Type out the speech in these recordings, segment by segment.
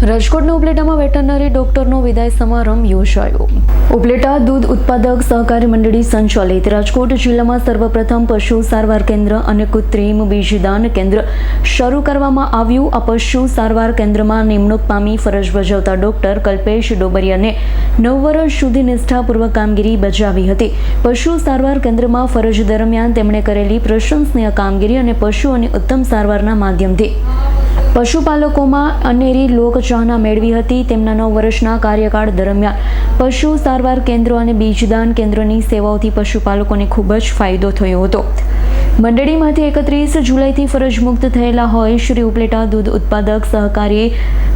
રાજકોટના ઉપલેટામાં વેટરનરી ડોક્ટરનો વિદાય સમારંભ યોજાયો। ઉપલેટા દૂધ ઉત્પાદક સહકારી મંડળી સંચાલિત રાજકોટ જિલ્લામાં સર્વપ્રથમ પશુ સારવાર કેન્દ્ર અને કૃત્રિમ બીજદાન કેન્દ્ર શરૂ કરવામાં આવ્યું। આ પશુ સારવાર કેન્દ્રમાં નિમણૂક પામી ફરજ બજાવતા ડોક્ટર કલ્પેશ ડોબરિયાને 9 વર્ષ સુધી નિષ્ઠાપૂર્વક કામગીરી બજાવી હતી। પશુ સારવાર કેન્દ્રમાં ફરજ દરમિયાન તેમણે કરેલી પ્રશંસનીય કામગીરી અને પશુઓની ઉત્તમ સારવારના માધ્યમથી પશુપાલકોમાં અનેરી લોકચાહના મેળવી હતી। તેમના 9 વર્ષના કાર્યકાળ દરમિયાન પશુ સારવાર કેન્દ્રો અને બીજદાન કેન્દ્રોની સેવાઓથી પશુપાલકોને ખૂબ જ ફાયદો થયો હતો। મંડળીમાંથી 31 જુલાઈથી ફરજ મુક્ત થયેલા હોય શ્રી ઉપલેટા દૂધ ઉત્પાદક સહકારી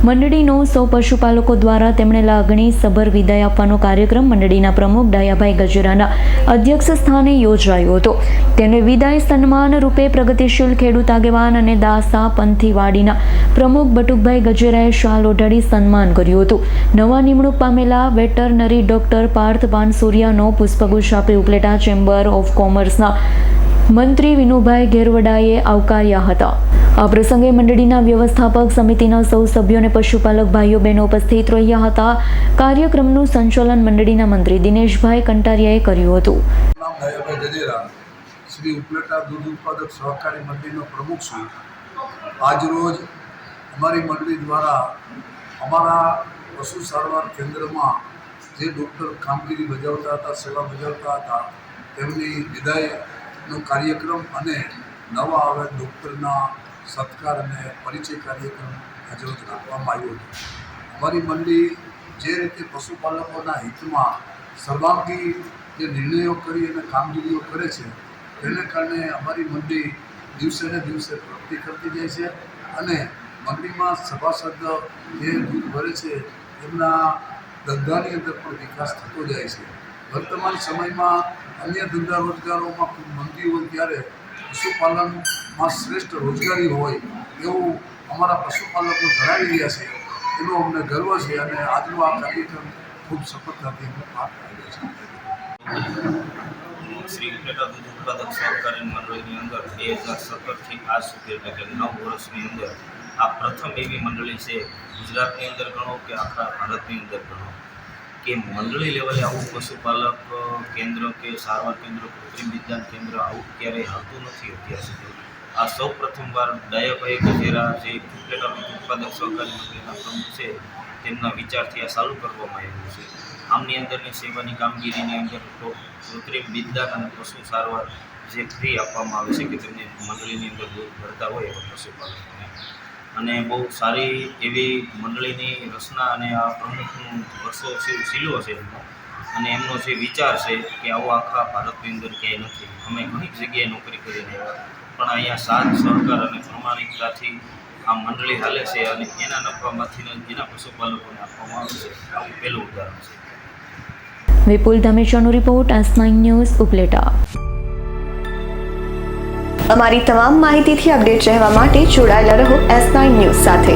મંડળીનો સૌ પશુપાલકો દ્વારા તેમણે લાગણીસભર વિદાય આપવાનો કાર્યક્રમ મંડળીના પ્રમુખ ડાયાભાઈ ગજેરાના અધ્યક્ષ સ્થાને યોજાયો હતો। તેને વિદાય સન્માન રૂપે પ્રગતિશીલ ખેડૂત આગેવાન અને દાસા પંથીવાડીના પ્રમુખ બટુકભાઈ ગજેરાએ શાલ ઓઢાડી સન્માન કર્યું હતું। નવા નિમણૂક પામેલા વેટરનરી ડોક્ટર પાર્થ પાનસુરિયાનો પુષ્પગુચ્છ આપી ઉપલેટા ચેમ્બર ઓફ કોમર્સના મંત્રી વિનુભાઈ ઘેરવડાએ આવકાર્યા હતા। આ પ્રસંગે મંડળીના વ્યવસ્થાપક સમિતિના સૌ સભ્યો અને પશુપાલક ભાઈઓ બહેનો ઉપસ્થિત રહ્યા હતા। કાર્યક્રમનું સંચાલન મંડળીના મંત્રી દિનેશભાઈ કંટારિયાએ કર્યું હતું। શ્રી ઉપલેટા દૂધ ઉત્પાદક સહકારી મંડળીનો પ્રમુખ છું। આજરોજ અમારી મંડળી દ્વારા અમારા પશુ સારવાર કેન્દ્રમાં જે ડૉક્ટર કામગીરી બજાવતા હતા, સેવા બજાવતા હતા, તેમની વિદાયનો કાર્યક્રમ અને નવા આવેલ ડૉક્ટરના સત્કાર અને પરિચય કાર્યક્રમ આજરોજ રાખવામાં આવ્યો હતો। અમારી મંડળી જે રીતે પશુપાલકોના હિતમાં સર્વાંગી જે નિર્ણયો કરી અને કામગીરીઓ કરે છે, તેને કારણે અમારી મંડળી દિવસે ને દિવસે પ્રગતિ કરતી જાય છે અને મંડળીમાં સભાસદ જે દૂધ ભરે છે એમના ધંધાની અંદર પણ વિકાસ થતો જાય છે। વર્તમાન સમયમાં અન્ય ધંધા રોજગારોમાં ખૂબ મંદી હોય ત્યારે પશુપાલનમાં શ્રેષ્ઠ રોજગારી હોય એવું અમારા પશુપાલકો જણાવી રહ્યા છે। એનો અમને ગર્વ છે અને આજનો આ કાર્યક્રમ ખૂબ સફળતાથી અમે પાર પાડ્યો છે। શ્રી ઉપલેટા દૂધ ઉત્પાદક સહકારી મંડળીની અંદર 2017થી આજ સુધી એટલે કે 9 વર્ષની અંદર આ પ્રથમ એવી મંડળી છે ગુજરાતની અંદર ગણો કે આખા ભારતની અંદર ગણો કે મંડળી લેવલે આવું પશુપાલક કેન્દ્ર કે સારવાર કેન્દ્ર કૃત્રિમ વિજ્ઞાન કેન્દ્ર આવું ક્યારેય હતું નથી અત્યાર સુધી। આ સૌ પ્રથમવાર ડાયાભાઈ ગજેરા જે ઉપલેટા દૂધ ઉત્પાદક સહકારી મંડળીના પ્રમુખ છે તેમના વિચારથી આ ચાલુ કરવામાં આવ્યું છે। આમની અંદરની સેવાની કામગીરીની અંદર કૃત્રિમ બીજદાન અને પશુ સારવાર જે ફ્રી આપવામાં આવે છે કે તેમને મંડળીની અંદર દૂધ ભરતા હોય એવા પશુપાલકોને, અને બહુ સારી એવી મંડળીની રચના અને આ પ્રમુખનું વર્ષો શીલો છે એમનો, અને એમનો જે વિચાર છે કે આવો આખા ભારતની અંદર ક્યાંય નથી। અમે ઘણી જગ્યાએ નોકરી કરીને આવ્યા પણ અહીંયા સાથ સહકાર અને પ્રમાણિકતાથી આ મંડળી હાલે છે અને એના નફામાંથી એના પશુપાલકોને આપવામાં આવે છે। આવું પહેલું ઉદાહરણ છે। વિપુલ ધમેચાનો રિપોર્ટ, S9 ન્યૂઝ, ઉપલેટા। અમારી તમામ માહિતીથી અપડેટ રહેવા માટે જોડાયેલા રહો S9 ન્યૂઝ સાથે।